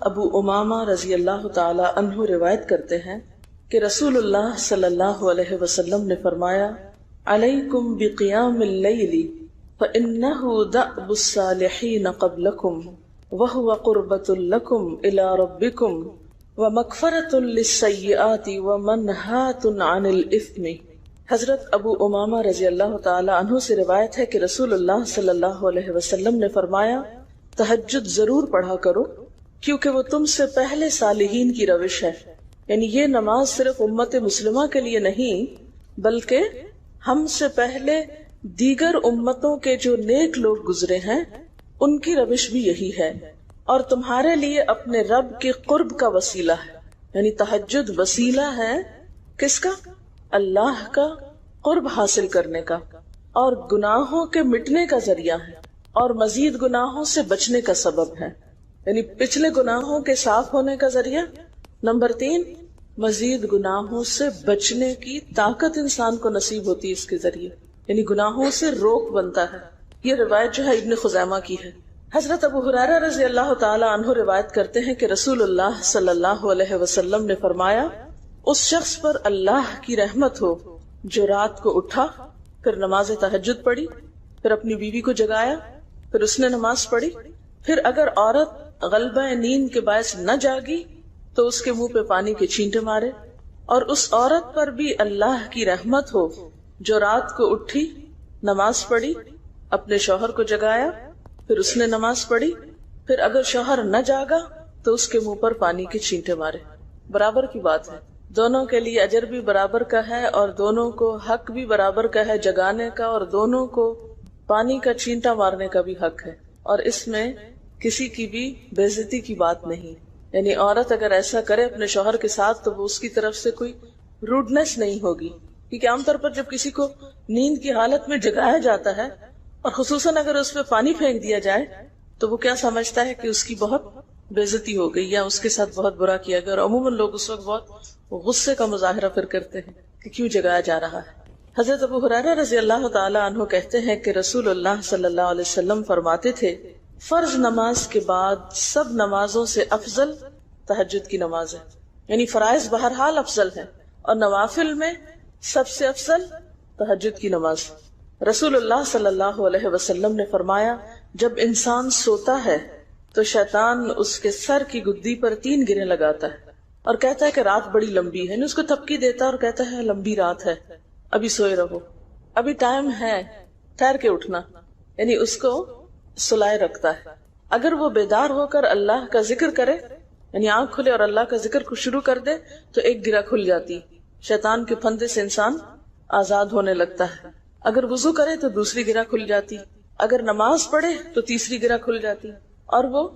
ابو امامہ رضی اللہ تعالی عنہ روایت کرتے ہیں کہ رسول اللہ صلی اللہ علیہ وسلم نے فرمایا علیکم بقیام اللیل فإنہ دأب الصالحین قبلکم وہو قربۃ لکم الی ربکم ومغفرۃ للسیئات ومنہاۃ عن الاثم۔ حضرت ابو امامہ رضی اللہ تعالی عنہ سے روایت ہے کہ رسول اللہ صلی اللہ علیہ وسلم نے فرمایا تہجد ضرور پڑھا کرو کیونکہ وہ تم سے پہلے صالحین کی روش ہے، یعنی یہ نماز صرف امت مسلمہ کے لیے نہیں بلکہ ہم سے پہلے دیگر امتوں کے جو نیک لوگ گزرے ہیں ان کی روش بھی یہی ہے، اور تمہارے لیے اپنے رب کے قرب کا وسیلہ ہے، یعنی تہجد وسیلہ ہے کس کا؟ اللہ کا قرب حاصل کرنے کا، اور گناہوں کے مٹنے کا ذریعہ ہے، اور مزید گناہوں سے بچنے کا سبب ہے، یعنی پچھلے گناہوں کے صاف ہونے کا ذریعہ۔ نمبر 3، مزید گناہوں سے بچنے کی طاقت انسان کو نصیب ہوتی ہے اس کے ذریعے، یعنی گناہوں سے روک بنتا ہے۔ یہ روایت جو ہے ابن خزیمہ کی ہے۔ حضرت ابو ہریرہ رضی اللہ تعالی عنہ روایت کرتے ہیں کہ رسول اللہ صلی اللہ علیہ وسلم نے فرمایا اس شخص پر اللہ کی رحمت ہو جو رات کو اٹھا، پھر نماز تہجد پڑھی، پھر اپنی بیوی کو جگایا، پھر اس نے نماز پڑھی، پھر اگر عورت غلبہ نیند کے باعث نہ جاگی تو اس کے منہ پہ پانی کے چھینٹے مارے، اور اس عورت پر بھی اللہ کی رحمت ہو جو رات کو اٹھی، نماز پڑھی، اپنے شوہر کو جگایا، پھر اس نے نماز پڑھی، پھر اگر شوہر نہ جاگا تو اس کے منہ پر پانی کے چھینٹے مارے۔ برابر کی بات ہے، دونوں کے لیے اجر بھی برابر کا ہے اور دونوں کو حق بھی برابر کا ہے جگانے کا، اور دونوں کو پانی کا چھینٹا مارنے کا بھی حق ہے، اور اس میں کسی کی بھی بے عزتی کی بات نہیں، یعنی عورت اگر ایسا کرے اپنے شوہر کے ساتھ تو وہ اس کی طرف سے کوئی روڈنس نہیں ہوگی، کیونکہ عام طور پر جب کسی کو نیند کی حالت میں جگایا جاتا ہے اور خصوصاً اگر اس پہ پانی پھینک دیا جائے تو وہ کیا سمجھتا ہے کہ اس کی بہت بے عزتی ہو گئی یا اس کے ساتھ بہت برا کیا گیا، اور عموماً لوگ اس وقت بہت غصے کا مظاہرہ پھر کرتے ہیں کہ کیوں جگایا جا رہا ہے۔ حضرت ابو ہریرہ رضی اللہ تعالی عنہ کہتے ہیں کہ رسول اللہ صلی اللہ علیہ وسلم فرماتے تھے فرض نماز کے بعد سب نمازوں سے افضل تہجد کی نماز ہے، یعنی فرائض بہرحال افضل ہے اور نوافل میں سب سے افضل تہجد کی نماز۔ رسول اللہ صلی اللہ علیہ وسلم نے فرمایا جب انسان سوتا ہے تو شیطان اس کے سر کی گدی پر 3 گریں لگاتا ہے اور کہتا ہے کہ رات بڑی لمبی ہے، یعنی اس کو تھپکی دیتا ہے اور کہتا ہے لمبی رات ہے، ابھی سوئے رہو، ابھی ٹائم ہے، ٹھہر کے اٹھنا، یعنی اس کو سلائے رکھتا ہے۔ اگر وہ بیدار ہو کر اللہ کا ذکر کرے، یعنی آنکھ کھلے اور اللہ کا ذکر کو شروع کر دے تو ایک گرہ کھل جاتی، شیطان کے پھندے سے انسان آزاد ہونے لگتا ہے۔ اگر وضو کرے تو دوسری گرہ کھل جاتی، اگر نماز پڑھے تو تیسری گرہ کھل جاتی، اور وہ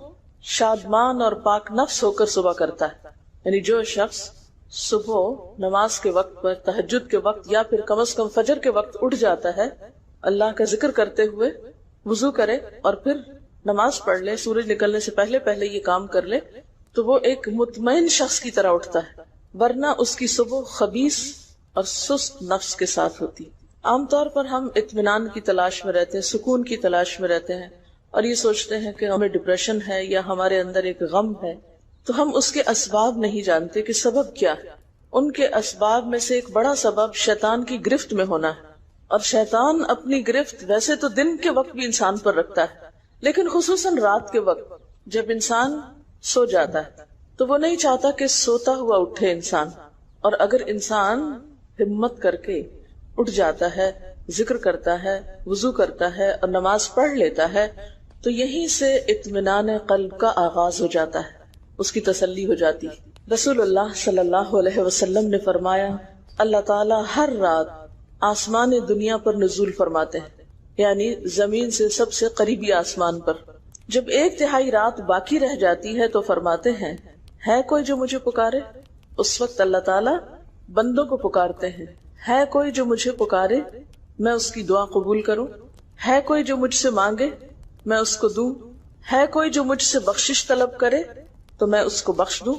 شادمان اور پاک نفس ہو کر صبح کرتا ہے۔ یعنی جو شخص صبح نماز کے وقت پر، تہجد کے وقت یا پھر کم از کم فجر کے وقت اٹھ جاتا ہے، اللہ کا ذکر کرتے ہوئے وضو کرے اور پھر نماز پڑھ لے، سورج نکلنے سے پہلے پہلے یہ کام کر لے تو وہ ایک مطمئن شخص کی طرح اٹھتا ہے، ورنہ اس کی صبح خبیث اور سست نفس کے ساتھ ہوتی۔ عام طور پر ہم اطمینان کی تلاش میں رہتے ہیں، سکون کی تلاش میں رہتے ہیں، اور یہ سوچتے ہیں کہ ہمیں ڈپریشن ہے یا ہمارے اندر ایک غم ہے، تو ہم اس کے اسباب نہیں جانتے کہ سبب کیا ہے۔ ان کے اسباب میں سے ایک بڑا سبب شیطان کی گرفت میں ہونا ہے، اور شیطان اپنی گرفت ویسے تو دن کے وقت بھی انسان پر رکھتا ہے، لیکن خصوصاً رات کے وقت جب انسان سو جاتا ہے تو وہ نہیں چاہتا کہ سوتا ہوا اٹھے انسان، اور اگر انسان ہمت کر کے اٹھ جاتا ہے، ذکر کرتا ہے، وضو کرتا ہے اور نماز پڑھ لیتا ہے تو یہیں سے اطمینان قلب کا آغاز ہو جاتا ہے، اس کی تسلی ہو جاتی۔ رسول اللہ صلی اللہ علیہ وسلم نے فرمایا اللہ تعالیٰ ہر رات آسمان دنیا پر نزول فرماتے ہیں، یعنی زمین سے سب سے قریبی آسمان پر۔ جب 1/3 رات باقی رہ جاتی ہے تو فرماتے ہیں ہے کوئی جو مجھے پکارے؟ اس وقت اللہ تعالیٰ بندوں کو پکارتے ہیں، ہے کوئی جو مجھے پکارے میں اس کی دعا قبول کروں؟ ہے کوئی جو مجھ سے مانگے میں اس کو دوں؟ ہے کوئی جو مجھ سے بخشش طلب کرے تو میں اس کو بخش دوں؟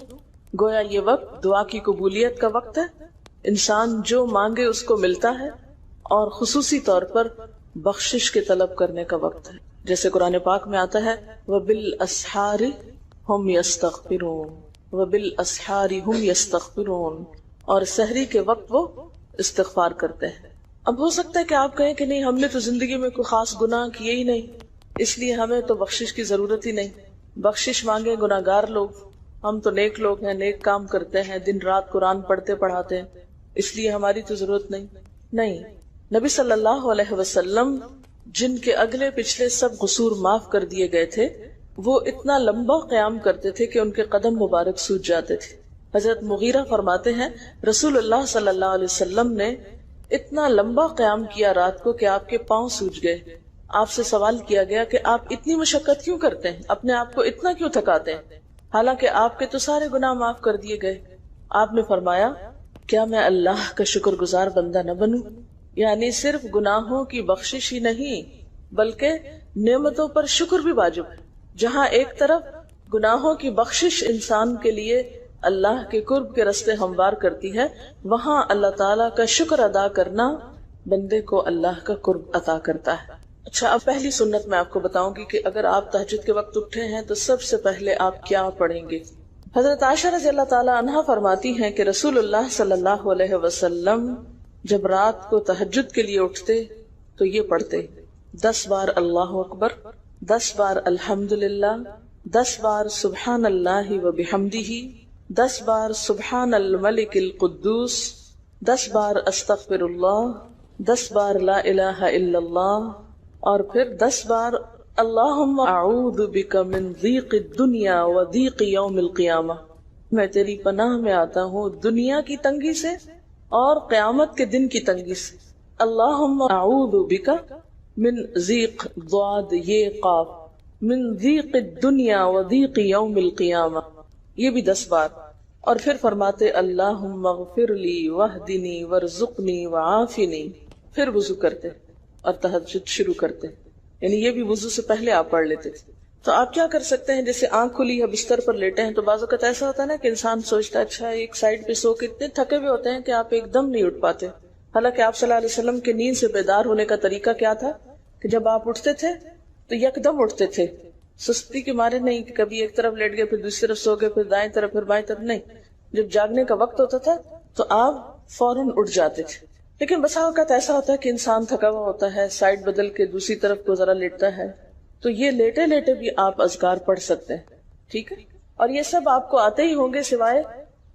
گویا یہ وقت دعا کی قبولیت کا وقت ہے، انسان جو مانگے اس کو ملتا ہے، اور خصوصی طور پر بخشش کے طلب کرنے کا وقت ہے، جیسے قرآن پاک میں آتا ہے وَبِالْأَسْحَارِ هم یستغفرون وبالاسحار هم یستغفرون، اور سحری کے وقت وہ استغفار کرتے ہیں۔ اب ہو سکتا ہے کہ آپ کہیں کہ نہیں، ہم نے تو زندگی میں کوئی خاص گناہ کیے ہی نہیں، اس لیے ہمیں تو بخشش کی ضرورت ہی نہیں، بخشش مانگے گناہگار لوگ، ہم تو نیک لوگ ہیں، نیک کام کرتے ہیں، دن رات قرآن پڑھتے پڑھاتے ہیں، اس لیے ہماری تو ضرورت نہیں۔ نہیں، نبی صلی اللہ علیہ وسلم جن کے اگلے پچھلے سب قصور معاف کر دیے گئے تھے، وہ اتنا لمبا قیام کرتے تھے کہ ان کے قدم مبارک سوج جاتے تھے۔ حضرت مغیرہ فرماتے ہیں رسول اللہ صلی اللہ علیہ وسلم نے اتنا لمبا قیام کیا رات کو کہ آپ کے پاؤں سوج گئے۔ آپ سے سوال کیا گیا کہ آپ اتنی مشقت کیوں کرتے ہیں، اپنے آپ کو اتنا کیوں تھکاتے ہیں، حالانکہ آپ کے تو سارے گناہ معاف کر دیے گئے؟ آپ نے فرمایا کیا میں اللہ کا شکر گزار بندہ نہ بنوں؟ یعنی صرف گناہوں کی بخشش ہی نہیں بلکہ نعمتوں پر شکر بھی واجب ہے۔ جہاں ایک طرف گناہوں کی بخشش انسان کے لیے اللہ کے قرب کے راستے ہموار کرتی ہے، وہاں اللہ تعالیٰ کا شکر ادا کرنا بندے کو اللہ کا قرب عطا کرتا ہے۔ اچھا، اب پہلی سنت میں آپ کو بتاؤں گی کہ اگر آپ تہجد کے وقت اٹھے ہیں تو سب سے پہلے آپ کیا پڑھیں گے۔ حضرت عائشہ رضی اللہ تعالیٰ عنہا فرماتی ہیں کہ رسول اللہ صلی اللہ علیہ وسلم جب رات کو تہجد کے لیے اٹھتے تو یہ پڑھتے 10 بار اللہ اکبر، 10 بار الحمدللہ، 10 بار سبحان اللہ و بحمدہ، 10 بار سبحان الملک القدوس، 10 بار استغفر اللہ، 10 بار لا الہ الا اللہ، اور پھر 10 بار اللہم اعوذ بک من ضیق الدنیا و ضیق یوم القیامہ، میں تیری پناہ میں آتا ہوں دنیا کی تنگی سے اور قیامت کے دن کی تنگی سے۔ اللہم اعوذ بک من ضیق ضاد یہ قاف من ضیق الدنیا و ضیق یوم القیامہ، یہ بھی 10 بار۔ اور پھر فرماتے اللہم اغفر لی واہدنی وارزقنی وعافنی، پھر وضو کرتے اور تہجد شروع کرتے، یعنی یہ بھی وضو سے پہلے آپ پڑھ لیتے تھے۔ تو آپ کیا کر سکتے ہیں، جیسے آنکھ کھلی ہے بستر پر لیٹے ہیں تو بعض اوقات ایسا ہوتا ہے نا کہ انسان سوچتا ہے اچھا ایک سائڈ پہ سو کے اتنے تھکے ہوئے ہوتے ہیں کہ آپ ایک دم نہیں اٹھ پاتے، حالانکہ آپ صلی اللہ علیہ وسلم کے نیند سے بیدار ہونے کا طریقہ کیا تھا کہ جب آپ اٹھتے تھے تو یکدم اٹھتے تھے، سستی کے مارے نہیں کہ کبھی ایک طرف لیٹ گئے پھر دوسری طرف سو گئے پھر دائیں طرف پھر بائیں طرف، نہیں، جب جاگنے کا وقت ہوتا تھا تو آپ فوراً اٹھ جاتے تھے۔ لیکن بسا اوقات ایسا ہوتا ہے کہ انسان تھکا ہوا ہوتا ہے، سائڈ بدل کے دوسری طرف کو ذرا لیٹتا ہے، تو یہ لیٹے لیٹے بھی آپ اذکار پڑھ سکتے ہیں، ٹھیک ہے؟ اور یہ سب آپ کو آتے ہی ہوں گے سوائے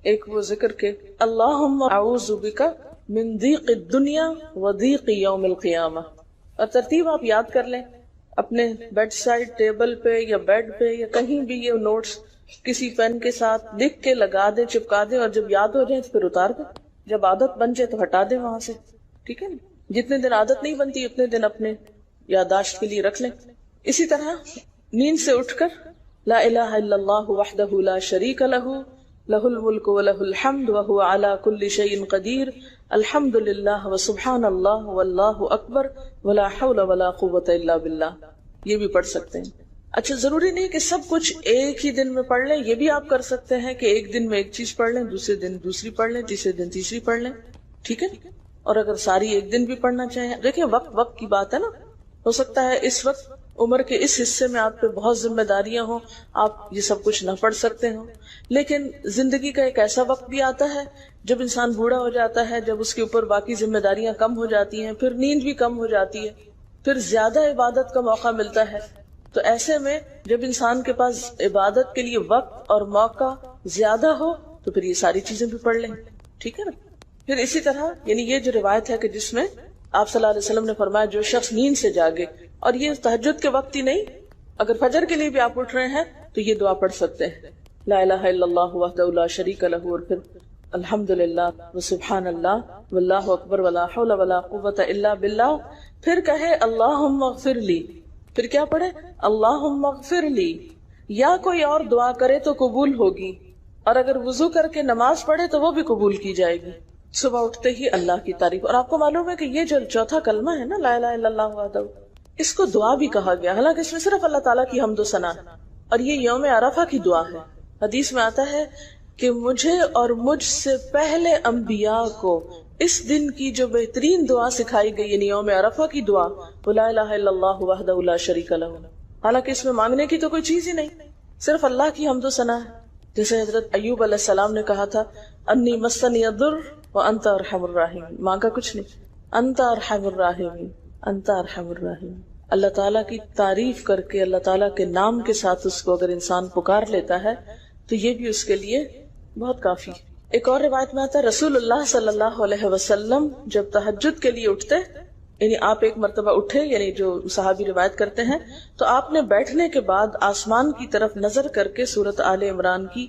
ایک وہ ذکر کے اللہم اعوذ بک من ضیق الدنیا و ضیق یوم القیامہ، اور ترتیب آپ یاد کر لیں اپنے بیڈ سائڈ ٹیبل پہ یا بیڈ پہ یا کہیں بھی، یہ نوٹس کسی پین کے ساتھ لکھ کے لگا دیں، چپکا دیں، اور جب یاد ہو جائے تو پھر اتار دیں، جب عادت بن جائے تو ہٹا دیں وہاں سے، ٹھیک ہے نا؟ جتنے دن عادت نہیں بنتی اتنے دن اپنے یادداشت کے لیے رکھ لیں۔ اسی طرح نیند سے اٹھ کر لا الہ الا اللہ وحدہ لا شریک لہ لہ الملک ولہ الحمد وہو علی کل شیء قدیر الحمد للہ وسبحان اللہ واللہ اکبر ولا حول ولا قوۃ الا باللہ، یہ بھی پڑھ سکتے ہیں۔ اچھا، ضروری نہیں کہ سب کچھ ایک ہی دن میں پڑھ لیں، یہ بھی آپ کر سکتے ہیں کہ ایک دن میں ایک چیز پڑھ لیں، دوسرے دن دوسری پڑھ لیں، تیسرے دن تیسری پڑھ لیں، ٹھیک ہے؟ اور اگر ساری ایک دن بھی پڑھنا چاہیں، دیکھیں وقت کی بات ہے نا، ہو سکتا ہے اس وقت عمر کے اس حصے میں آپ پہ بہت ذمہ داریاں ہوں، آپ یہ سب کچھ نہ پڑھ سکتے ہوں، لیکن زندگی کا ایک ایسا وقت بھی آتا ہے جب انسان بوڑھا ہو جاتا ہے، جب اس کے اوپر باقی ذمہ داریاں کم ہو جاتی ہیں، پھر نیند بھی کم ہو جاتی ہے، پھر زیادہ عبادت کا موقع ملتا ہے، تو ایسے میں جب انسان کے پاس عبادت کے لیے وقت اور موقع زیادہ ہو تو پھر یہ ساری چیزیں بھی پڑھ لیں، ٹھیک ہے نا؟ پھر اسی طرح یعنی یہ جو روایت ہے کہ جس میں آپ صلی اللہ علیہ وسلم نے فرمایا جو شخص نیند سے جاگے، اور یہ تہجد کے وقت ہی نہیں، اگر فجر کے لیے بھی آپ اٹھ رہے ہیں تو یہ دعا پڑھ سکتے ہیں، لا الہ الا اللہ وحدہ لا شریک لہ، اور پھر الحمدللہ وسبحان اللہ واللہ اکبر ولا حول ولا قوۃ الا باللہ، پھر کہے اللہم اغفر لی، پھر کیا پڑھے اللہم اغفر لی، یا کوئی اور دعا کرے تو قبول ہوگی، اور اگر وضو کر کے نماز پڑھے تو وہ بھی قبول کی جائے گی۔ صبح اٹھتے ہی اللہ کی تعریف، اور آپ کو معلوم ہے کہ یہ جو چوتھا کلمہ ہے نا لا الہ الا اللہ وحدہ، اس کو دعا بھی کہا گیا، حالانکہ اس میں صرف اللہ تعالیٰ کی حمد و ثنا، اور یہ یوم عرفہ کی دعا ہے۔ حدیث میں آتا ہے کہ مجھے اور مجھ سے پہلے انبیاء کو اس دن کی جو بہترین دعا سکھائی گئی یعنی یوم عرفہ کی دعا وہ لا الہ الا اللہ وحدہ لا شریک لہ، حالانکہ اس میں مانگنے کی تو کوئی چیز ہی نہیں، صرف اللہ کی حمد و ثنا ہے. جیسے حضرت ایوب علیہ السلام نے کہا تھا انی مسنی الضر وانت ارحم الراحمین، مانگا کچھ نہیں، انت ارحم الراحمین، انت ارحم الراحمین. اللہ تعالیٰ کی تعریف کر کے اللہ تعالیٰ کے نام کے ساتھ اس کو اگر انسان پکار لیتا ہے تو یہ بھی اس کے لیے بہت کافی. ایک اور روایت میں آتا ہے رسول اللہ صلی اللہ علیہ وسلم جب تہجد کے لیے اٹھتے، یعنی آپ ایک مرتبہ اٹھے، یعنی جو صحابی روایت کرتے ہیں، تو آپ نے بیٹھنے کے بعد آسمان کی طرف نظر کر کے سورۃ آل عمران کی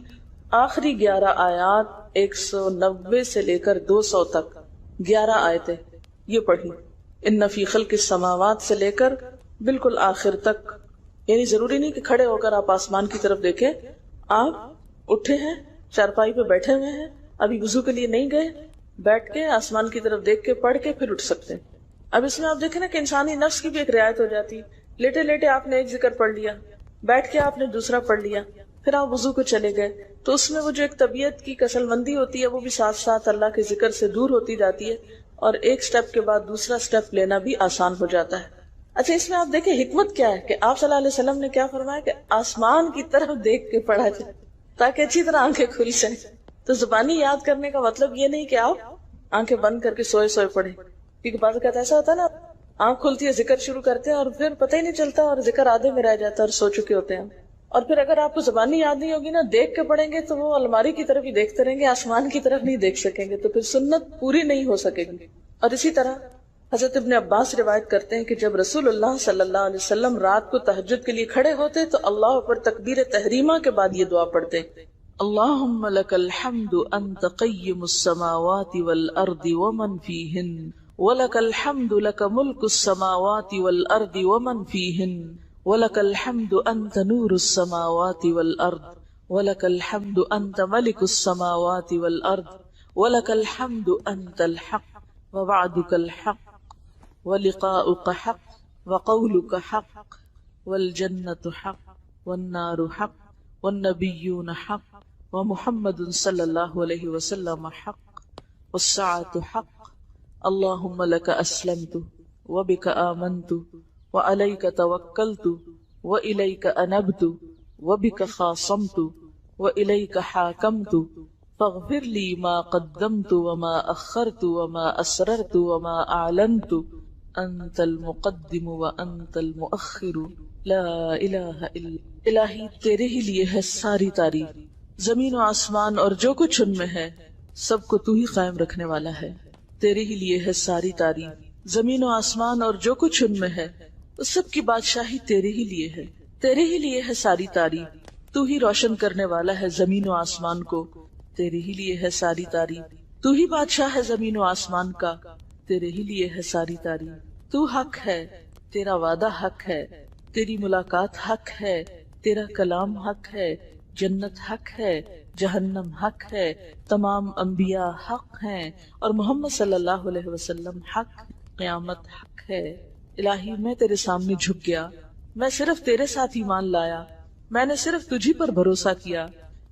آخری 11 آیات 190 سے لے کر 200 تک 11 آیتیں یہ پڑھی. ان فی خلق السماوات سے لے کر بالکل آخر تک. یعنی ضروری نہیں کہ کھڑے ہو کر آپ آسمان کی طرف دیکھیں، آپ اٹھے ہیں، چارپائی پہ بیٹھے ہوئے ہیں، ابھی وضو کے لیے نہیں گئے، بیٹھ کے آسمان کی طرف دیکھ کے پڑھ کے پھر اٹھ سکتے ہیں. اب اس میں آپ دیکھیں نا کہ انسانی نفس کی بھی ایک رعایت ہو جاتی. لیٹے لیٹے آپ نے ایک ذکر پڑھ لیا، بیٹھ کے آپ نے دوسرا پڑھ لیا، پھر آپ وضو کو چلے گئے، تو اس میں وہ جو ایک طبیعت کی کسل مندی ہوتی ہے وہ بھی ساتھ ساتھ اللہ کے ذکر سے دور ہوتی جاتی ہے، اور ایک سٹیپ کے بعد دوسرا سٹیپ لینا بھی آسان ہو جاتا ہے. اچھا، اس میں آپ دیکھیں حکمت کیا ہے کہ آپ صلی اللہ علیہ وسلم نے کیا فرمایا کہ آسمان کی طرف دیکھ کے پڑھا جائے تاکہ اچھی طرح آنکھیں کھل جائیں. تو زبانی یاد کرنے کا مطلب یہ نہیں کہ آپ آنکھیں بند کر کے سوئے سوئے پڑھیں، کیونکہ بعض اوقات ایسا ہوتا ہے نا آنکھ کھلتی ہے ذکر شروع کرتے ہیں اور پھر پتہ ہی نہیں چلتا اور ذکر آدھے میں رہ جاتا ہے اور سو چکے ہوتے ہیں. اور پھر اگر آپ کو زبانی یاد نہیں ہوگی نا، دیکھ کے پڑھیں گے تو وہ الماری کی طرف ہی دیکھتے رہیں گے، آسمان کی طرف نہیں دیکھ سکیں گے، تو پھر سنت پوری نہیں ہو سکے گی. اور اسی طرح حضرت ابن عباس روایت کرتے ہیں کہ جب رسول اللہ صلی اللہ علیہ وسلم رات کو تہجد کے لیے کھڑے ہوتے تو اللہ پر تکبیر تحریمہ کے بعد یہ دعا پڑھتے، اللہم لک الحمد انت قیم السماوات والارض ومن فیہن ولک الحمد لک ملک السماوات والارض ومن فیہن ولک الحمد انت نور السماوات والارض ولک الحمد انت ملک السماوات والارض ولک الحمد انت الحق ووعدك الحق ولقاؤك حق وقولك حق والجنة حق والنار حق والنبيون حق ومحمد صلى الله عليه وسلم حق والساعة حق اللهم لك أسلمت وبك آمنت وعليك توكلت وإليك أنبت وبك خاصمت وإليك حاكمت فاغفر لي ما قدمت وما أخرت وما أسررت وما أعلنت أنت المقدم وأنت المؤخر لا إله إلا الہی تیرے ہی لیے ہے ساری تعریف، زمین و آسمان اور جو کچھ ان میں ہے سب کو تو ہی قائم رکھنے والا ہے. تیرے ہی لیے ہے ساری تعریف، زمین و آسمان اور جو کچھ ان میں ہے اس سب کی بادشاہی تیرے ہی لیے ہے. تیرے ہی لیے ہے ساری تعریف، تو ہی روشن کرنے والا ہے زمین و آسمان کو، تیرے ہی لیے ہے ساری تعریف. تو ہی بادشاہ ہے زمین و آسمان کا، تیرے ہی لیے ہے ساری تعریف. تو حق ہے، تیرا وعدہ حق ہے، تیری ملاقات حق ہے، تیرا کلام حق ہے، جنت حق ہے، جہنم حق ہے، تمام انبیاء حق ہیں اور محمد صلی اللہ علیہ وسلم حق، قیامت حق ہے. الہی میں تیرے سامنے جھک گیا، میں صرف تیرے ساتھ ایمان لایا، میں نے صرف تجھی پر بھروسہ کیا،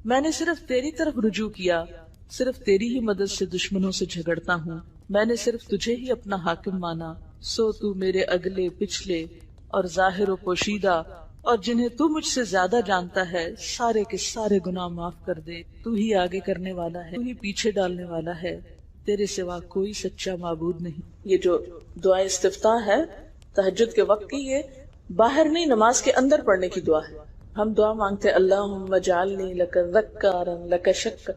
میں نے صرف تیری طرف رجوع کیا، صرف تیری ہی مدد سے دشمنوں سے جھگڑتا ہوں، میں نے صرف تجھے ہی اپنا حاکم مانا. سو تو میرے اگلے پچھلے اور ظاہر و پوشیدہ اور جنہیں تو مجھ سے زیادہ جانتا ہے سارے کے سارے گناہ معاف کر دے. تو ہی آگے کرنے والا ہے، تو ہی پیچھے ڈالنے والا ہے، تیرے سوا کوئی سچا معبود نہیں. یہ جو دعا استفتاح ہے تہجد کے وقت کی، یہ باہر نہیں نماز کے اندر پڑھنے کی دعا ہے. ہم دعا مانگتے اللہم اجعلنی لک ذکارا لک شکرا.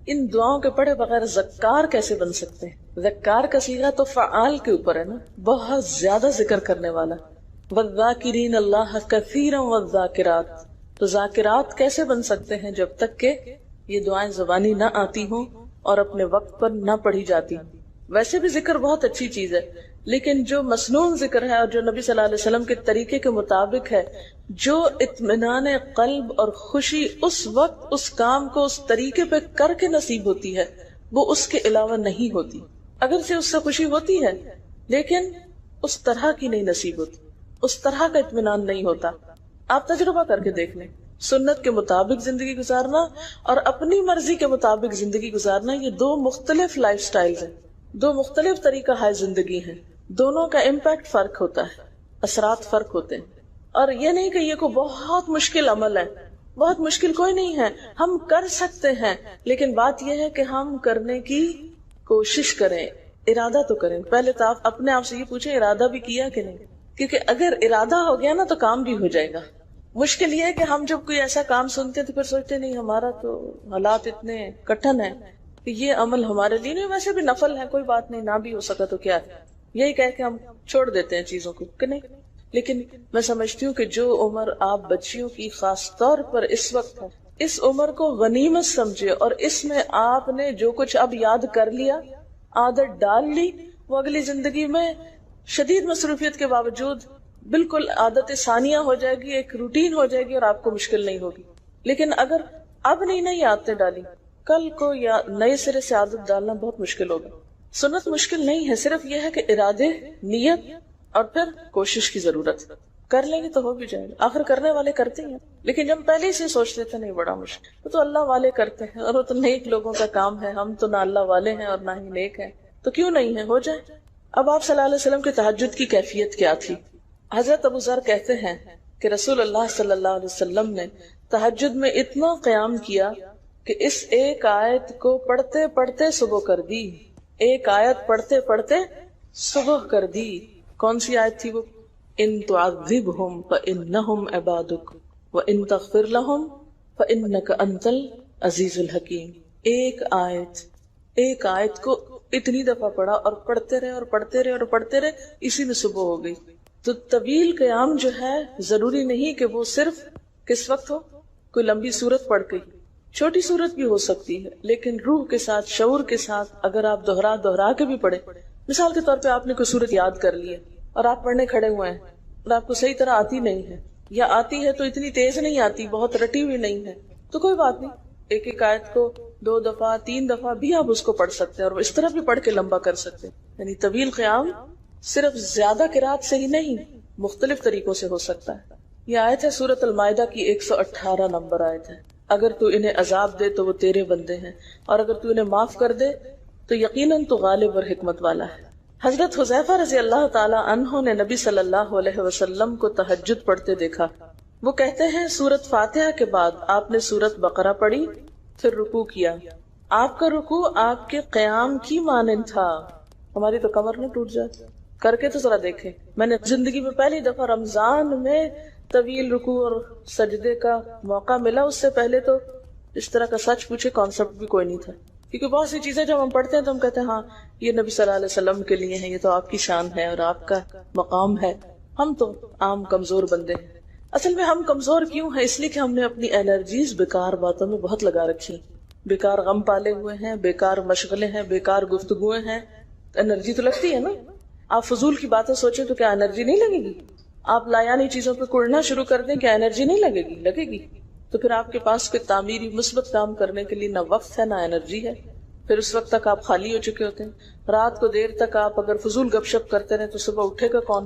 ان دعاؤں کے پڑھے بغیر ذکار کیسے بن سکتے ہیں؟ ذکار کا صیغہ تو فعال کے اوپر ہے نا، بہت زیادہ ذکر کرنے والا. والذاکرین اللہ کثیرا والذاکرات. تو ذاکرات کیسے بن سکتے ہیں جب تک کہ یہ دعائیں زبانی نہ آتی ہوں اور اپنے وقت پر نہ پڑھی جاتی. ویسے بھی ذکر بہت اچھی چیز ہے، لیکن جو مسنون ذکر ہے اور جو نبی صلی اللہ علیہ وسلم کے طریقے کے مطابق ہے، جو اطمینان قلب اور خوشی اس وقت اس کام کو اس طریقے پہ کر کے نصیب ہوتی ہے، وہ اس کے علاوہ نہیں ہوتی. اگر سے اس سے خوشی ہوتی ہے لیکن اس طرح کی نہیں نصیب ہوتی، اس طرح کا اطمینان نہیں ہوتا. آپ تجربہ کر کے دیکھ لیں، سنت کے مطابق زندگی گزارنا اور اپنی مرضی کے مطابق زندگی گزارنا، یہ دو مختلف لائف سٹائلز ہیں، دو مختلف طریقہ ہے زندگی ہے. دونوں کا امپیکٹ فرق ہوتا ہے، اثرات فرق ہوتے ہیں. اور یہ نہیں کہ یہ کوئی بہت مشکل عمل ہے، بہت مشکل کوئی نہیں ہے، ہم کر سکتے ہیں، لیکن بات یہ ہے کہ ہم کرنے کی کوشش کریں، ارادہ تو کریں۔ پہلے تو آپ اپنے آپ سے یہ پوچھیں ارادہ بھی کیا کہ نہیں، کیونکہ اگر ارادہ ہو گیا نا تو کام بھی ہو جائے گا۔ مشکل یہ ہے کہ ہم جب کوئی ایسا کام سنتے تو پھر سوچتے نہیں ہمارا تو حالات اتنے کٹھن ہیں کہ یہ عمل ہمارے لیے نہیں، ویسے بھی نفل ہے، کوئی بات نہیں، نہ بھی ہو سکا تو کیا ہے، یہی کہہ کے ہم چھوڑ دیتے ہیں چیزوں کو کہ نہیں۔ لیکن میں سمجھتی ہوں کہ جو عمر آپ بچیوں کی خاص طور پر اس وقت ہے، اس عمر کو غنیمت سمجھے، اور اس میں آپ نے جو کچھ اب یاد کر لیا، عادت ڈال لی، وہ اگلی زندگی میں شدید مصروفیت کے باوجود بالکل عادت ثانیہ ہو جائے گی، ایک روٹین ہو جائے گی، اور آپ کو مشکل نہیں ہوگی۔ لیکن اگر اب نہیں عادتیں ڈالی، کل کو یا نئے سرے سے عادت ڈالنا بہت مشکل ہوگا۔ سنت مشکل نہیں ہے، صرف یہ ہے کہ ارادے، نیت اور پھر کوشش کی ضرورت۔ کر لیں گے تو ہو بھی جائے گا، آخر کرنے والے کرتے ہیں۔ لیکن جب پہلے ہی سے سوچتے تھے نہیں بڑا مشکل، وہ تو اللہ والے کرتے ہیں، اور وہ تو نیک لوگوں کا کام ہے، ہم تو نہ اللہ والے ہیں اور نہ ہی نیک ہیں، تو کیوں نہیں ہے، ہو جائے۔ اب آپ صلی اللہ علیہ وسلم کے تہجد کی کیفیت کیا تھی؟ حضرت ابو ذر کہتے ہیں کہ رسول اللہ صلی اللہ علیہ وسلم نے تہجد میں اتنا قیام کیا کہ اس ایک آیت کو پڑھتے پڑھتے صبح کر دی، ایک آیت پڑھتے پڑھتے صبح کر دی۔ کون سی آیت تھی وہ؟ ان تعذبہم فانہم عبادک وان تغفر لہم فانک انت العزیز الحکیم۔ ایک آیت کو اتنی دفعہ پڑھا اور پڑھتے رہے اور پڑھتے رہے اور پڑھتے رہے، اسی میں صبح ہو گئی۔ تو طویل قیام جو ہے ضروری نہیں کہ وہ صرف کس وقت ہو، کوئی لمبی سورت پڑھ گئی، چھوٹی سورت بھی ہو سکتی ہے، لیکن روح کے ساتھ، شعور کے ساتھ اگر آپ دوہرا کے بھی پڑھیں۔ مثال کے طور پہ آپ نے کوئی سورت یاد کر لی ہے اور آپ پڑھنے کھڑے ہوئے ہیں اور آپ کو صحیح طرح آتی نہیں ہے، یا آتی ہے تو اتنی تیز نہیں آتی، بہت رٹی ہوئی نہیں ہے، تو کوئی بات نہیں، ایک ایک آیت کو 2 دفعہ 3 دفعہ بھی آپ اس کو پڑھ سکتے ہیں، اور اس طرح بھی پڑھ کے لمبا کر سکتے ہیں۔ یعنی طویل قیام صرف زیادہ قرات سے ہی نہیں، مختلف طریقوں سے ہو سکتا ہے۔ یہ آیت ہے سورۃ المائدہ کی 118 نمبر آیت ہے۔ اگر تو انہیں عذاب دے تو وہ تیرے بندے ہیں، اور اگر تو انہیں معاف کر دے تو یقیناً تو غالب اور حکمت والا ہے۔ حضرت حذیفہ رضی اللہ تعالی عنہ نے نبی صلی اللہ علیہ وسلم کو تہجد پڑھتے دیکھا۔ وہ کہتے ہیں سورۃ فاتحہ کے بعد آپ نے سورۃ بقرہ پڑھی، پھر رکوع کیا۔ آپ کا رکوع آپ کے قیام کی مانند تھا۔ ہماری تو کمر نہ ٹوٹ جائے، کر کے تو ذرا دیکھیں۔ میں نے زندگی میں پہلی دفعہ رمضان میں طویل رکوع اور سجدے کا موقع ملا، اس سے پہلے تو اس طرح کا سچ پوچھے کانسیپٹ بھی کوئی نہیں تھا، کیونکہ بہت سی چیزیں جب ہم پڑھتے ہیں تو ہم کہتے ہیں ہاں یہ نبی صلی اللہ علیہ وسلم کے لیے ہے، یہ تو آپ کی شان ہے اور آپ کا مقام ہے، ہم تو عام کمزور بندے ہیں۔ اصل میں ہم کمزور کیوں ہیں؟ اس لیے کہ ہم نے اپنی انرجیز بیکار باتوں میں بہت لگا رکھی، بیکار غم پالے ہوئے ہیں، بیکار مشغلے ہیں، بیکار گفتگویں ہیں۔ انرجی تو لگتی ہے نا، آپ فضول کی باتیں سوچیں تو کیا انرجی نہیں لگے گی؟ آپ لایانی چیزوں پہ کڑنا شروع کر دیں، کیا انرجی نہیں لگے گی؟ لگے گی۔ تو پھر آپ کے پاس کوئی تعمیری مثبت کام کرنے کے لیے نہ وقت ہے نہ انرجی ہے، پھر اس وقت تک آپ خالی ہو چکے ہوتے ہیں۔ رات کو دیر تک آپ اگر فضول گپ شپ کرتے رہے تو صبح اٹھے گا کون،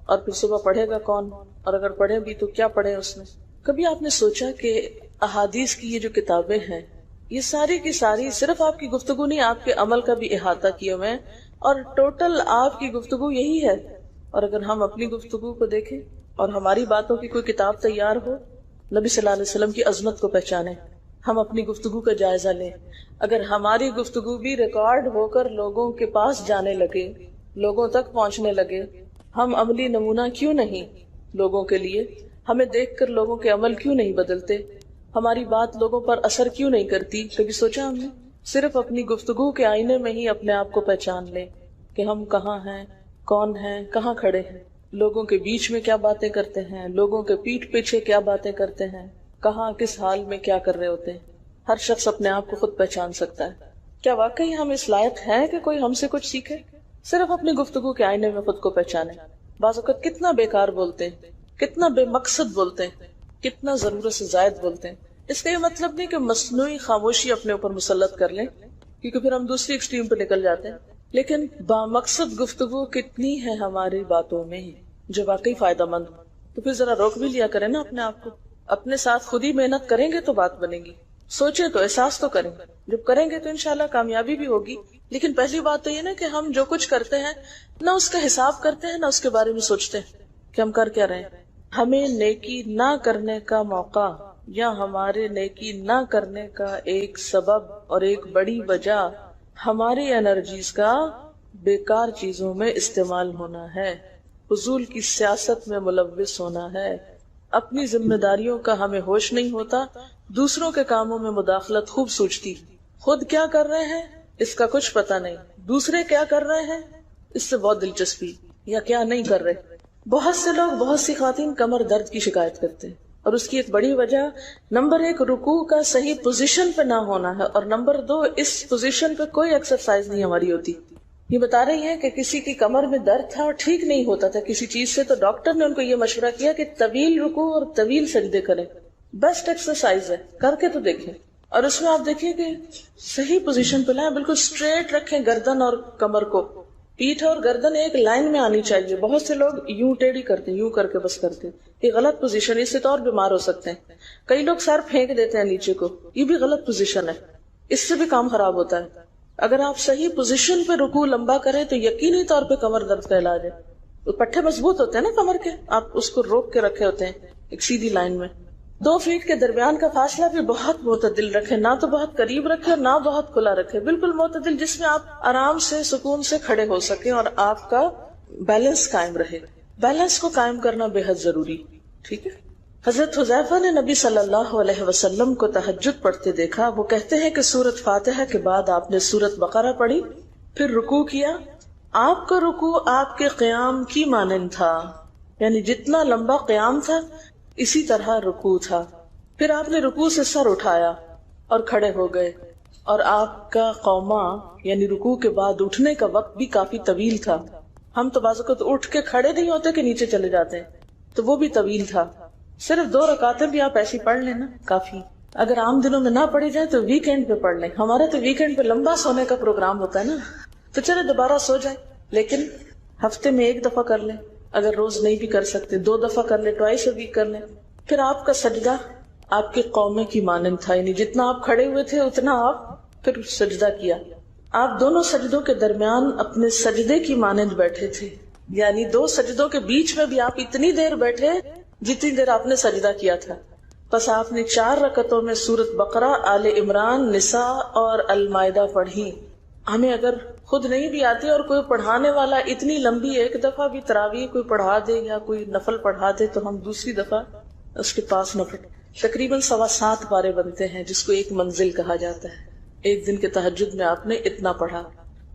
اور پھر صبح پڑھے گا کون، اور اگر پڑھے بھی تو کیا پڑھے اس میں؟ کبھی آپ نے سوچا کہ احادیث کی یہ جو کتابیں ہیں یہ ساری کی ساری صرف آپ کی گفتگو نہیں، آپ کے عمل کا بھی احاطہ کیے ہوئے ہیں، اور ٹوٹل آپ کی گفتگو یہی ہے۔ اور اگر ہم اپنی گفتگو کو دیکھیں اور ہماری باتوں کی کوئی کتاب تیار ہو، نبی صلی اللہ علیہ وسلم کی عظمت کو پہچانیں، ہم اپنی گفتگو کا جائزہ لیں۔ اگر ہماری گفتگو بھی ریکارڈ ہو کر لوگوں کے پاس جانے لگے، لوگوں تک پہنچنے لگے، ہم عملی نمونہ کیوں نہیں لوگوں کے لیے؟ ہمیں دیکھ کر لوگوں کے عمل کیوں نہیں بدلتے؟ ہماری بات لوگوں پر اثر کیوں نہیں کرتی؟ کبھی سوچا ہم نے؟ صرف اپنی گفتگو کے آئینے میں ہی اپنے آپ کو پہچان لیں کہ ہم کہاں ہیں، کون ہیں، کہاں کھڑے ہیں، لوگوں کے بیچ میں کیا باتیں کرتے ہیں، لوگوں کے پیٹھ پیچھے کیا باتیں کرتے ہیں، کہاں کس حال میں کیا کر رہے ہوتے ہیں۔ ہر شخص اپنے آپ کو خود پہچان سکتا ہے۔ کیا واقعی ہم اس لائق ہیں کہ کوئی ہم سے کچھ سیکھے؟ صرف اپنی گفتگو کے آئینے میں خود کو پہچانے۔ بعض اوقات کتنا بیکار بولتے ہیں، کتنا بے مقصد بولتے ہیں، کتنا ضرورت سے زائد بولتے ہیں۔ اس کا یہ مطلب نہیں کہ مصنوعی خاموشی اپنے اوپر مسلط کر لیں، کیونکہ پھر ہم دوسری ایکسٹریم پہ نکل جاتے ہیں، لیکن بامقصد گفتگو کتنی ہے ہماری باتوں میں جو واقعی فائدہ مند ہو، تو پھر ذرا روک بھی لیا کریں نا اپنے آپ کو۔ اپنے ساتھ خود ہی محنت کریں گے تو بات بنے گی، سوچیں تو احساس تو کریں، جب کریں گے تو انشاءاللہ کامیابی بھی ہوگی۔ لیکن پہلی بات تو یہ نا کہ ہم جو کچھ کرتے ہیں نہ اس کا حساب کرتے ہیں، نہ اس کے بارے میں سوچتے ہیں کہ ہم کر کیا رہے ہیں۔ ہمیں نیکی نہ کرنے کا موقع یا ہمارے نیکی نہ کرنے کا ایک سبب اور ایک بڑی وجہ ہماری انرجیز کا بیکار چیزوں میں استعمال ہونا ہے، فضول کی سیاست میں ملوث ہونا ہے، اپنی ذمہ داریوں کا ہمیں ہوش نہیں ہوتا، دوسروں کے کاموں میں مداخلت خوب سوچتی، خود کیا کر رہے ہیں اس کا کچھ پتہ نہیں، دوسرے کیا کر رہے ہیں اس سے بہت دلچسپی، یا کیا نہیں کر رہے۔ بہت سے لوگ، بہت سی خواتین کمر درد کی شکایت کرتے ہیں، اور اس کی ایک بڑی وجہ نمبر 1 رکوع کا صحیح پوزیشن پہ نہ ہونا ہے، اور نمبر 2 اس پوزیشن پہ کوئی ایکسرسائز نہیں ہماری ہوتی۔ یہ بتا رہی ہے کہ کسی کی کمر میں درد تھا اور ٹھیک نہیں ہوتا تھا کسی چیز سے، تو ڈاکٹر نے ان کو یہ مشورہ کیا کہ طویل رکوع اور طویل سجدے کریں، بیسٹ ایکسرسائز ہے، کر کے تو دیکھیں۔ اور اس میں آپ دیکھیں کہ صحیح پوزیشن پہ لائیں، بالکل اسٹریٹ رکھیں گردن اور کمر کو، پیٹھ اور گردن ایک لائن میں آنی چاہیے۔ بہت سے لوگ یوں ٹیڑھی کرتے ہیں، یوں کر کے بس کرتے ہیں، یہ غلط پوزیشن ہے، اس سے تو اور بیمار ہو سکتے ہیں۔ کئی لوگ سر پھینک دیتے ہیں نیچے کو، یہ بھی غلط پوزیشن ہے، اس سے بھی کام خراب ہوتا ہے۔ اگر آپ صحیح پوزیشن پہ رکوع لمبا کریں تو یقینی طور پہ کمر درد کا علاج ہے۔ پٹھے مضبوط ہوتے ہیں نا کمر کے، آپ اس کو روک کے رکھے ہوتے ہیں ایک سیدھی لائن میں۔ 2 فیٹ کے درمیان کا فاصلہ بھی بہت معتدل رکھے، نہ تو بہت قریب رکھے اور نہ بہت کھلا رکھے، بالکل معتدل، جس میں آپ آرام سے سکون سے کھڑے ہو سکیں اور آپ کا بیلنس قائم رہے۔ بیلنس کو قائم کرنا بے حد ضروری، ٹھیک ہے۔ حضرت حذیفہ نے نبی صلی اللہ علیہ وسلم کو تہجد پڑھتے دیکھا۔ وہ کہتے ہیں کہ سورۃ فاتحہ کے بعد آپ نے سورۃ بقرہ پڑھی، پھر رکوع کیا۔ آپ کا رکوع آپ کے قیام کی مانند تھا، یعنی جتنا لمبا قیام تھا اسی طرح رکوع تھا۔ پھر آپ نے رکوع سے سر اٹھایا اور کھڑے ہو گئے، اور آپ کا قوما یعنی رکوع کے بعد اٹھنے کا وقت بھی کافی طویل تھا۔ ہم تو بعض اوقات اٹھ کے کھڑے نہیں ہوتے کہ نیچے چلے جاتے ہیں، تو وہ بھی طویل تھا۔ صرف 2 رکعتیں بھی آپ ایسی پڑھ لیں نا، کافی۔ اگر عام دنوں میں نہ پڑھی جائے تو ویکینڈ پہ پڑھ لیں۔ ہمارا تو ویکینڈ پہ لمبا سونے کا پروگرام ہوتا ہے نا، تو چلے دوبارہ سو جائیں، لیکن ہفتے میں 1 دفعہ کر لیں، اگر روز نہیں بھی کر سکتے 2 دفعہ کر لیں، ٹوائس اے ویک کر لیں۔ پھر آپ کا سجدہ آپ کے قومے کی مانند تھا، یعنی جتنا آپ کھڑے ہوئے تھے اتنا آپ پھر سجدہ کیا۔ آپ دونوں سجدوں کے درمیان اپنے سجدے کی مانند بیٹھے تھے، یعنی 2 سجدوں کے بیچ میں بھی آپ اتنی دیر بیٹھے جتنی دیر آپ نے سجدہ کیا تھا۔ پس آپ نے 4 رکعتوں میں سورۃ بقرہ، آل عمران، نساء اور المائدہ پڑھی۔ ہمیں اگر خود نہیں بھی آتی اور کوئی پڑھانے والا اتنی لمبی 1 دفعہ بھی تراویح کوئی پڑھا دے یا کوئی نفل پڑھا دے تو ہم دوسری دفعہ اس کے پاس نہ پڑھیں۔ تقریباً 7.25 پارے بنتے ہیں، جس کو ایک منزل کہا جاتا ہے۔ ایک دن کے تہجد میں آپ نے اتنا پڑھا،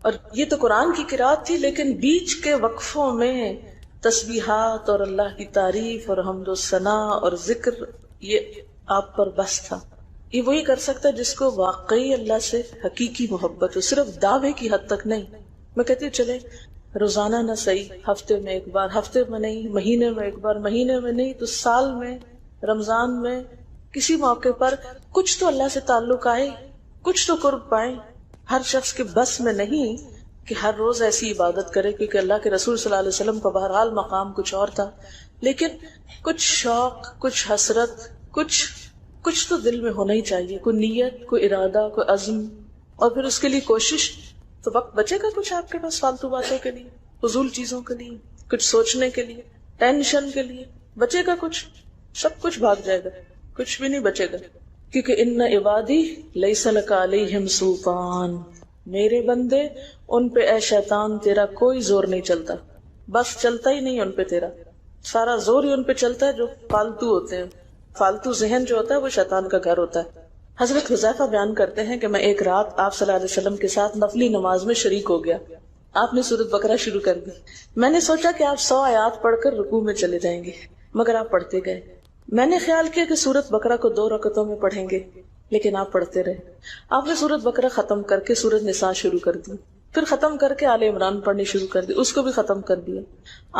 اور یہ تو قرآن کی قرات تھی، لیکن بیچ کے وقفوں میں تسبیحات اور اللہ کی تعریف اور حمد و ثنا اور ذکر، یہ آپ پر بس تھا۔ یہ وہی کر سکتا ہے جس کو واقعی اللہ سے حقیقی محبت ہو، صرف دعوے کی حد تک نہیں۔ میں کہتی ہوں چلے روزانہ نہ صحیح، ہفتے میں 1 بار، ہفتے میں نہیں، مہینے میں 1 بار، مہینے میں نہیں تو سال میں، رمضان میں، کسی موقع پر کچھ تو اللہ سے تعلق آئے، کچھ تو قرب پائیں۔ ہر شخص کے بس میں نہیں کہ ہر روز ایسی عبادت کرے، کیونکہ اللہ کے رسول صلی اللہ علیہ وسلم کا بہرحال مقام کچھ اور تھا، لیکن کچھ شوق، کچھ حسرت، کچھ تو دل میں ہونا ہی چاہیے، کوئی نیت، کوئی ارادہ، کوئی عزم، اور پھر اس کے لیے کوشش۔ تو وقت بچے گا کچھ آپ کے پاس فالتو باتوں کے لیے، فضول چیزوں کے لیے، کچھ سوچنے کے لیے، ٹینشن کے لیے بچے گا کچھ؟ سب کچھ بھاگ جائے گا، کچھ بھی نہیں بچے گا، کیونکہ ان عبادی لیس لک علیہم سلطان، میرے بندے ان پہ اے شیطان تیرا کوئی زور نہیں چلتا، بس چلتا ہی نہیں ان پہ تیرا، سارا زور ہی ان پہ چلتا ہے جو فالتو ہوتے ہیں۔ فالتو ذہن جو ہوتا ہے وہ شیطان کا گھر ہوتا ہے۔ حضرت حذیفہ بیان کرتے ہیں کہ میں ایک رات آپ صلی اللہ علیہ وسلم کے ساتھ نفلی نماز میں شریک ہو گیا۔ آپ نے سورۃ بقرہ شروع کر دی۔ میں نے سوچا کہ آپ 100 آیات پڑھ کر رکوع میں چلے جائیں گے، مگر آپ پڑھتے گئے۔ میں نے خیال کیا کہ سورۃ بقرہ کو 2 رکعتوں میں پڑھیں گے، لیکن آپ پڑھتے رہے۔ آپ نے سورۃ بقرہ ختم کر کے سورۃ نساء شروع کر دی، پھر ختم کر کے آل عمران پڑھنی شروع کر دی، اس کو بھی ختم کر دیا۔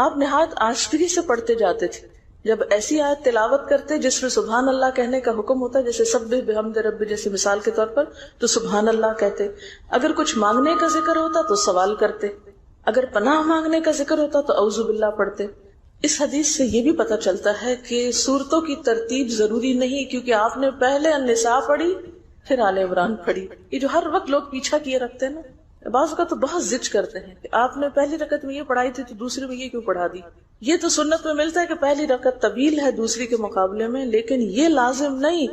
آپ نہایت آشفی سے پڑھتے جاتے تھے۔ جب ایسی آیت تلاوت کرتے جس میں سبحان اللہ کہنے کا حکم ہوتا ہے، جیسے سبح بحمد رب، جیسے مثال کے طور پر، تو سبحان اللہ کہتے۔ اگر کچھ مانگنے کا ذکر ہوتا تو سوال کرتے، اگر پناہ مانگنے کا ذکر ہوتا تو اعوذ باللہ پڑھتے۔ اس حدیث سے یہ بھی پتہ چلتا ہے کہ سورتوں کی ترتیب ضروری نہیں، کیونکہ آپ نے پہلے النساء پڑھی پھر آل عمران پڑھی۔ یہ جو ہر وقت لوگ پیچھا کیے رکھتے ہیں نا، بعض کا تو بہت ضد کرتے ہیں کہ آپ نے پہلی رکعت میں یہ پڑھائی تھی تو دوسری میں یہ کیوں پڑھا دی، یہ تو سنت میں ملتا ہے کہ پہلی رکعت طویل ہے دوسری کے مقابلے میں، لیکن یہ لازم نہیں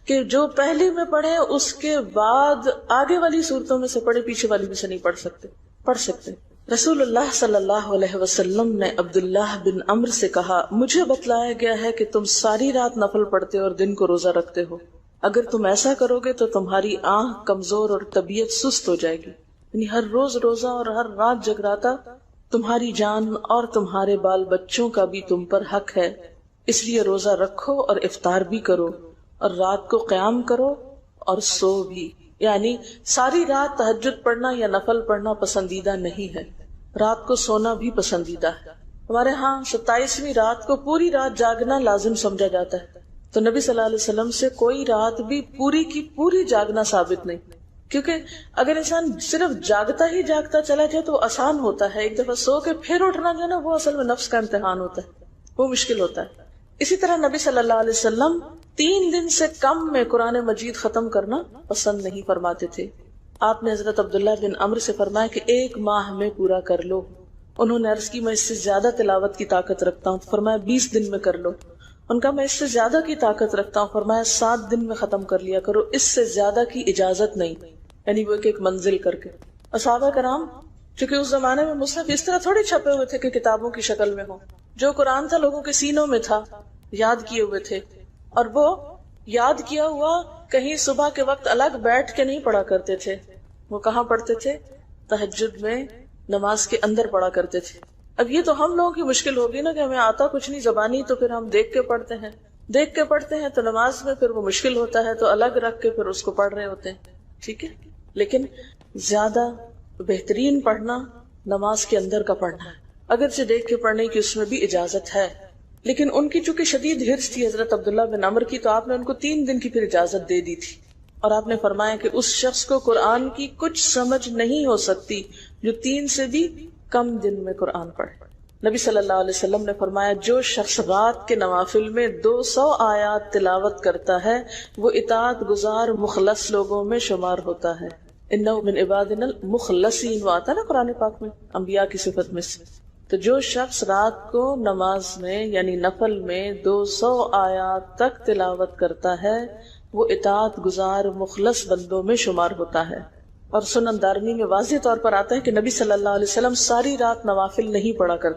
کہ جو پہلی میں پڑھے اس کے بعد آگے والی صورتوں میں سے پڑھے، پیچھے والی میں سے نہیں پڑھ سکتے۔ رسول اللہ صلی اللہ علیہ وسلم نے عبداللہ بن عمرو سے کہا، مجھے بتلایا گیا ہے کہ تم ساری رات نفل پڑھتے اور دن کو روزہ رکھتے ہو، اگر تم ایسا کرو گے تو تمہاری آنکھ کمزور اور طبیعت سست ہو جائے گی، یعنی ہر روز روزہ اور ہر رات جگراتا تمہاری جان اور تمہارے بال بچوں کا بھی تم پر حق ہے، اس لیے روزہ رکھو اور افطار بھی کرو اور رات کو قیام کرو اور سو بھی، یعنی ساری رات تہجد پڑھنا یا نفل پڑھنا پسندیدہ نہیں ہے، رات کو سونا بھی پسندیدہ ہے۔ ہمارے ہاں 27ویں رات کو پوری رات جاگنا لازم سمجھا جاتا ہے، تو نبی صلی اللہ علیہ وسلم سے کوئی رات بھی پوری کی پوری جاگنا ثابت نہیں، کیونکہ اگر انسان صرف جاگتا ہی جاگتا چلا جائے تو وہ آسان ہوتا ہے، ایک دفعہ سو کے پھر اٹھنا جو ہے نا وہ اصل میں نفس کا امتحان ہوتا ہے، وہ مشکل ہوتا ہے۔ اسی طرح نبی صلی اللہ علیہ وسلم 3 دن سے کم میں قرآن مجید ختم کرنا پسند نہیں فرماتے تھے۔ آپ نے حضرت عبداللہ بن عمرو سے فرمایا کہ 1 ماہ میں پورا کر لو۔ انہوں نے عرض کی میں اس سے زیادہ تلاوت کی طاقت رکھتا ہوں، تو فرمایا 20 دن میں کر لو۔ ان کا میں اس سے زیادہ کی طاقت رکھتا ہوں، فرمایا 7 دن میں ختم کر لیا کرو، اس سے زیادہ کی اجازت نہیں، یعنی وہ ایک منزل کر کے۔ صحابہ کرام چونکہ اس زمانے میں مصحف اس طرح تھوڑی چھپے ہوئے تھے کہ کتابوں کی شکل میں ہوں، جو قرآن تھا لوگوں کے سینوں میں تھا، یاد کیے ہوئے تھے، اور وہ یاد کیا ہوا کہیں صبح کے وقت الگ بیٹھ کے نہیں پڑھا کرتے تھے، وہ کہاں پڑھتے تھے؟ تہجد میں نماز کے اندر پڑھا کرتے تھے۔ اب یہ تو ہم لوگوں کی مشکل ہوگی نا کہ ہمیں آتا کچھ نہیں زبانی، تو پھر ہم دیکھ کے پڑھتے ہیں تو نماز میں پھر وہ مشکل ہوتا ہے، تو الگ رکھ کے پھر اس کو پڑھ رہے ہوتے ہیں، ٹھیک ہے۔ لیکن زیادہ بہترین پڑھنا نماز کے اندر کا پڑھنا ہے، اگرچہ دیکھ کے پڑھنے کی اس میں بھی اجازت ہے، لیکن ان کی چونکہ شدید حرص تھی حضرت عبداللہ بن عمرو کی، تو آپ نے ان کو 3 دن کی پھر اجازت دے دی تھی، اور آپ نے فرمایا کہ اس شخص کو قرآن کی کچھ سمجھ نہیں ہو سکتی جو 3 سے بھی کم دن میں قرآن پڑھے۔ نبی صلی اللہ علیہ وسلم نے فرمایا جو شخص رات کے نوافل میں 200 آیات تلاوت کرتا ہے وہ اطاعت گزار مخلص لوگوں میں شمار ہوتا ہے۔ انہ من عبادنا المخلصین، وہ آتا نا قرآن پاک میں انبیاء کی صفت میں سے۔ تو جو شخص رات کو نماز میں یعنی نفل میں 200 آیات تک تلاوت کرتا ہے وہ اطاعت گزار مخلص بندوں میں شمار ہوتا ہے۔ اور سنن دارمی میں واضح طور پر آتا ہے کہ نبی صلی اللہ علیہ وسلم ساری رات نوافل نہیں پڑھا کرتے۔